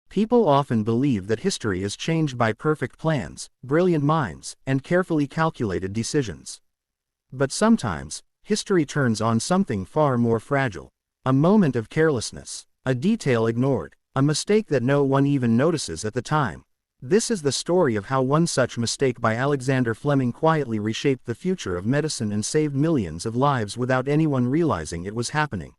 People often believe that history is changed by perfect plans, brilliant minds, and carefully calculated decisions. But sometimes, history turns on something far more fragile. A moment of carelessness, a detail ignored, a mistake that no one even notices at the time. This is the story of how one such mistake by Alexander Fleming quietly reshaped the future of medicine and saved millions of lives without anyone realizing it was happening.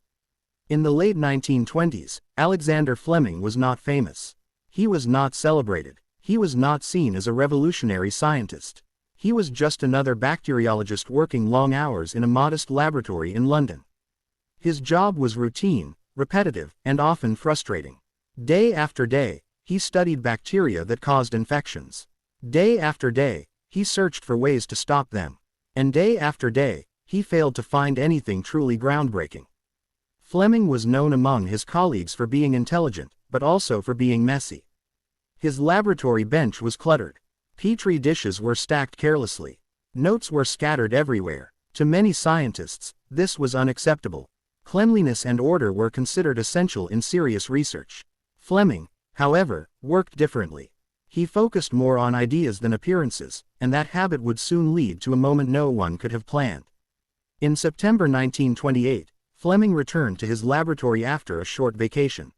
In the late 1920s, Alexander Fleming was not famous. He was not celebrated. He was not seen as a revolutionary scientist. He was just another bacteriologist working long hours in a modest laboratory in London. His job was routine, repetitive, and often frustrating. Day after day, he studied bacteria that caused infections. Day after day, he searched for ways to stop them. And day after day, he failed to find anything truly groundbreaking. Fleming was known among his colleagues for being intelligent, but also for being messy. His laboratory bench was cluttered. Petri dishes were stacked carelessly. Notes were scattered everywhere. To many scientists, this was unacceptable. Cleanliness and order were considered essential in serious research. Fleming, however, worked differently. He focused more on ideas than appearances, and that habit would soon lead to a moment no one could have planned. In September 1928, Fleming returned to his laboratory after a short vacation.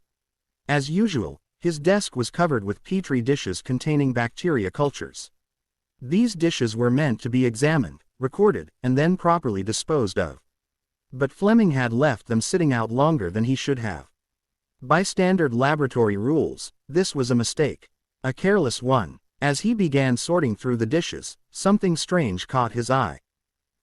As usual, his desk was covered with petri dishes containing bacteria cultures. These dishes were meant to be examined, recorded, and then properly disposed of. But Fleming had left them sitting out longer than he should have. By standard laboratory rules, this was a mistake. A careless one. As he began sorting through the dishes, something strange caught his eye.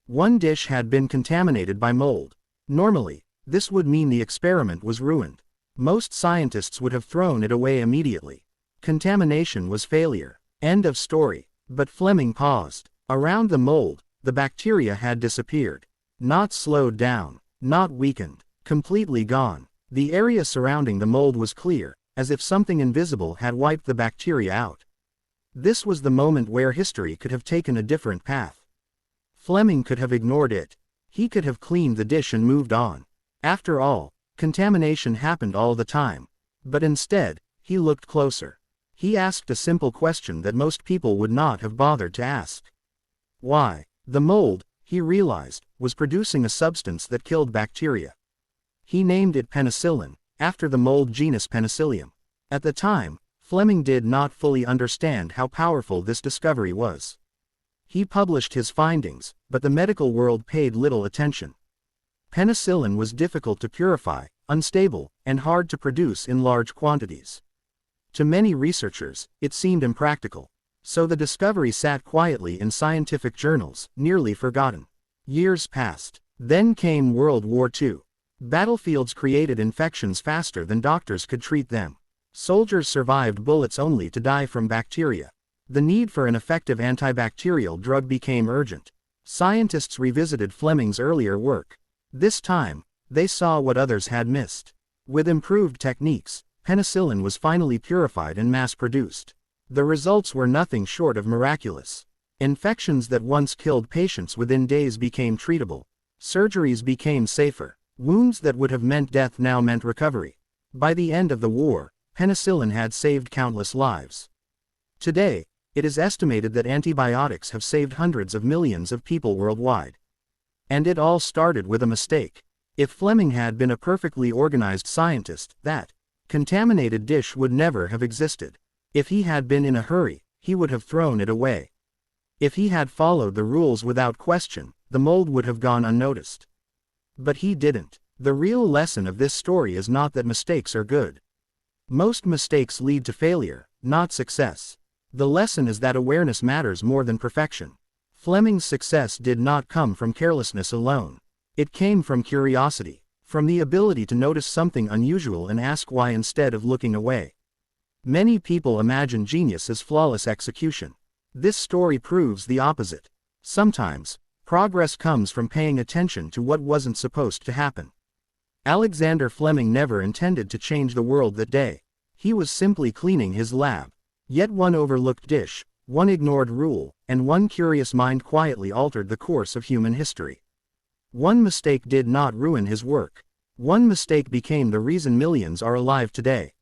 One dish had been contaminated by mold. Normally, this would mean the experiment was ruined. Most scientists would have thrown it away immediately. Contamination was failure. End of story. But Fleming paused. Around the mold, the bacteria had disappeared. Not slowed down, not weakened, completely gone. The area surrounding the mold was clear, as if something invisible had wiped the bacteria out. This was the moment where history could have taken a different path. Fleming could have ignored it. He could have cleaned the dish and moved on. After all, contamination happened all the time. But instead, he looked closer. He asked a simple question that most people would not have bothered to ask. Why? The mold, he realized, was producing a substance that killed bacteria. He named it penicillin, after the mold genus Penicillium. At the time, Fleming did not fully understand how powerful this discovery was. He published his findings, but the medical world paid little attention. Penicillin was difficult to purify, unstable, and hard to produce in large quantities. To many researchers, it seemed impractical. So the discovery sat quietly in scientific journals, nearly forgotten. Years passed. Then came World War II. Battlefields created infections faster than doctors could treat them. Soldiers survived bullets only to die from bacteria. The need for an effective antibacterial drug became urgent. Scientists revisited Fleming's earlier work. This time, they saw what others had missed. With improved techniques, penicillin was finally purified and mass-produced. The results were nothing short of miraculous. Infections that once killed patients within days became treatable. Surgeries became safer. Wounds that would have meant death now meant recovery. By the end of the war, penicillin had saved countless lives. Today, it is estimated that antibiotics have saved hundreds of millions of people worldwide. And it all started with a mistake. If Fleming had been a perfectly organized scientist, that contaminated dish would never have existed. If he had been in a hurry, he would have thrown it away. If he had followed the rules without question, the mold would have gone unnoticed. But he didn't. The real lesson of this story is not that mistakes are good. Most mistakes lead to failure, not success. The lesson is that awareness matters more than perfection. Fleming's success did not come from carelessness alone. It came from curiosity, from the ability to notice something unusual and ask why instead of looking away. Many people imagine genius as flawless execution. This story proves the opposite. Sometimes, progress comes from paying attention to what wasn't supposed to happen. Alexander Fleming never intended to change the world that day. He was simply cleaning his lab. Yet one overlooked dish, one ignored rule, and one curious mind quietly altered the course of human history. One mistake did not ruin his work. One mistake became the reason millions are alive today.